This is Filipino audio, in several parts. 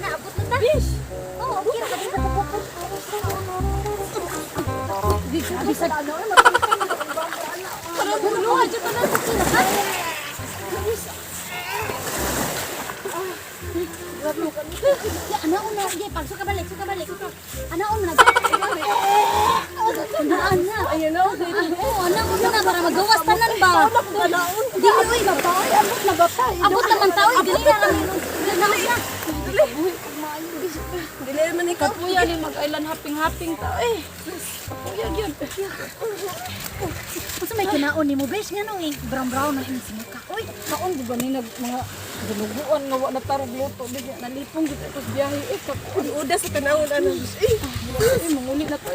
Abot na ta. Bish. Oh, okay ra kadto sa pupupot. Bisa ano na para buluhan dyan pa na sa sinahan. Anaon na, sige, pag suka balik. Anaon na, Anaon na. Ayun na. Oo, anaon na para magawas tanan ba? Anaon. Di mo uy, batay. Abot na batay. Abot naman tao, dili na lang. Dili na. Dili man ikaw. Kapuya ni mag-island hopping ta. Kapuya gyud. Kasi may kinaon ni mo, besh nga nung brown na yung sinuka. Uy, kaon di ba ni mga ginuguan nga wa na tarog luto bigya nalipong gid ako sa biyahe uda sa tanawon ano manguli na to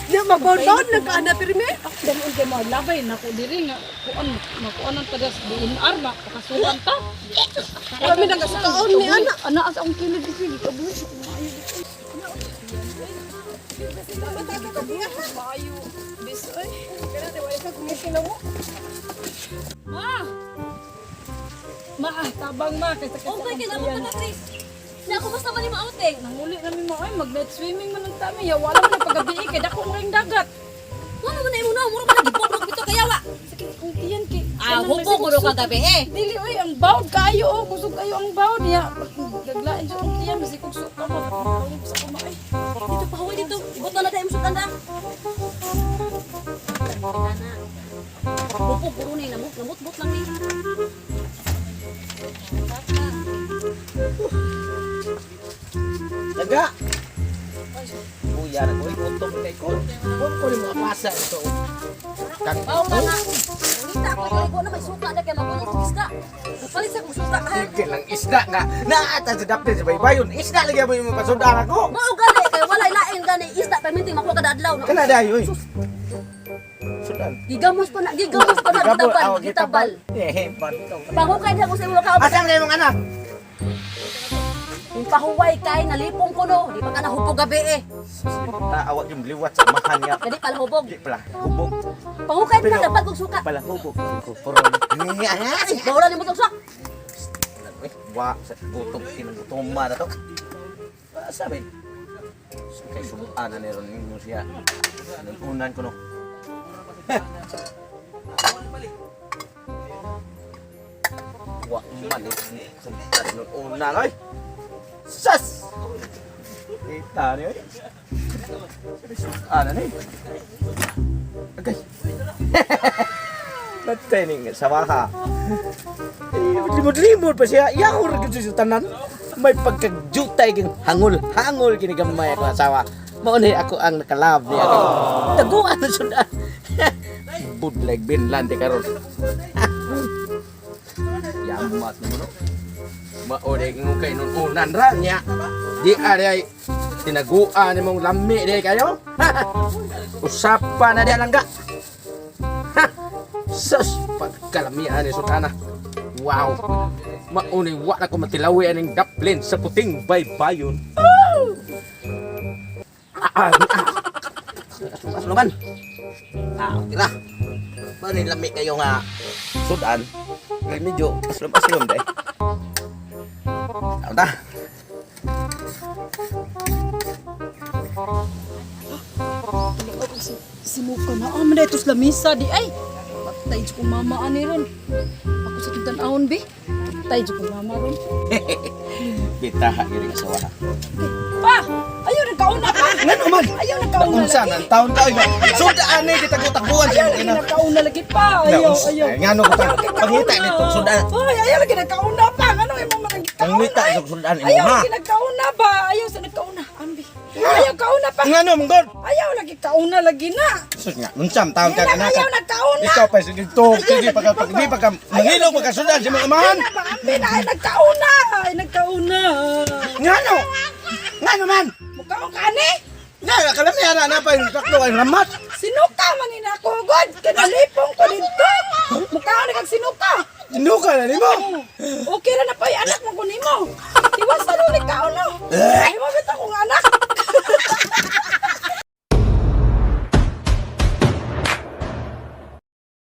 di magbawon nagkaana pirmi dali kay mo labay nako diri nga kuan ang tagas DNR ba pakasuhan ta kami nagasukaon ni ana as ang kilid sige kabuhi maayo maayo bis oy kana de wala ka kumisin mo tabang kaysa okay, kinabot na Chris. Na ako basta man ni maouting. Nanguli na mi ay mag-night swimming man ang tami. Ya wala man paggabi kay dako ring dagat. Wala man na imo na mura man gipogrog bito kayawa. Sakit ang tiyan kay. Hupo ko do kagabi Dili oy ang bawd kayo kusog kayo ang bawd ya. Gaglain sa ang tiyan basi kog suka pa. Sa kumay. Dito pa huwi dito. Ibot na tayo mo tanda. Hupo puro ni namot lang ni. Daga! Kuya na ko, utong kay ko. Huwag ko rin mga pasa ito. Oo nga nga. Kita ko yung na may suka na kaya magulit sa isda. Palit sa kong suka ha. Sige lang isda nga. Naata sa dapit sa baybayon. Isda lagi mo yung pasundang ako. Mao gani kay wala lain gani isda perminting makuha kada adlaw. Kana dayo eh. Sudan. Gigamos pa na gitabal. Pantong. Pahukay na ko sa imo ka. Asam na yung anak? Yung pahuway kay nalipong ko no, di pa ka nahubog gabi Awak yung liwat sa mahan niya. Jadi pala hubog. Di pala, hubog. Pahukay pa na dapat kong suka. Pala hubog. Puron. Bawala ni mo tong suka. Wa, sa gutom, kinagutoma na to. Sabi, kay subuan na niron mo siya. Unan ko no. Wa malik ni sundan unan ay. Sas! Kita niyo. Ano ni? Okay. Nagtening sa baka. Limod-limod pa siya. Iyahor ka sa tanan. May pagkagjutay kang hangol kinigamay ako asawa. Maunay ako ang nakalab niya. Taguan na sundan. Budlag binlande karon. Yamat mo no. Maunay ng kay nunan ra niya. Di ay tinaguan ni mong lami di kayo. Usapan na di langga. Sus pagkalamian ni sutana. Wow. Maunay wa na ko matilawi aning daplin sa puting baybayon. Asulokan. Tira. Bani lami kayo nga sudan. Kay medyo aslom dai. Tama. Simuka na aman na itos lamisa di ay. Patay ko mama ani ron. Ako sa tutan-ahon bi. Patay ko mama ron. Bitaha iri sa waha. Pa! Ayaw nagkauna pa! Ngano man? Ayaw nagkauna Unsa lagi! man taon ba? Sudan ni kita takbuhan Ayaw sa lagi ina. nagkauna lagi pa! Ayaw! Ngano ko pangita nito sudan. Ay, ayaw lagi nagkauna pa! Ano yung mga nagkauna? Pangita ito sudan imo Ayaw ha. lagi nagkauna ba? Ayaw sa nagkauna! Ambi! Ayaw kauna pa! Ngano mong Ayaw lagi kauna lagi na! sus nga unsam taon ka anak. Ayaw nagkauna! Ikaw pa sige to, sige pagka mangilog pagka sudan sa mga amahan. Ayaw na Ambi na! Ay nagkauna! Ay nagkauna! Ngano? Ngano man? Mukhaong kani! Nga kalamihan na pa yung taklo ay ramat. Sinuka man ni ako, God! Kinalipong ko dito! Mukhaong ni kag sinuka! Sinuka na nimo.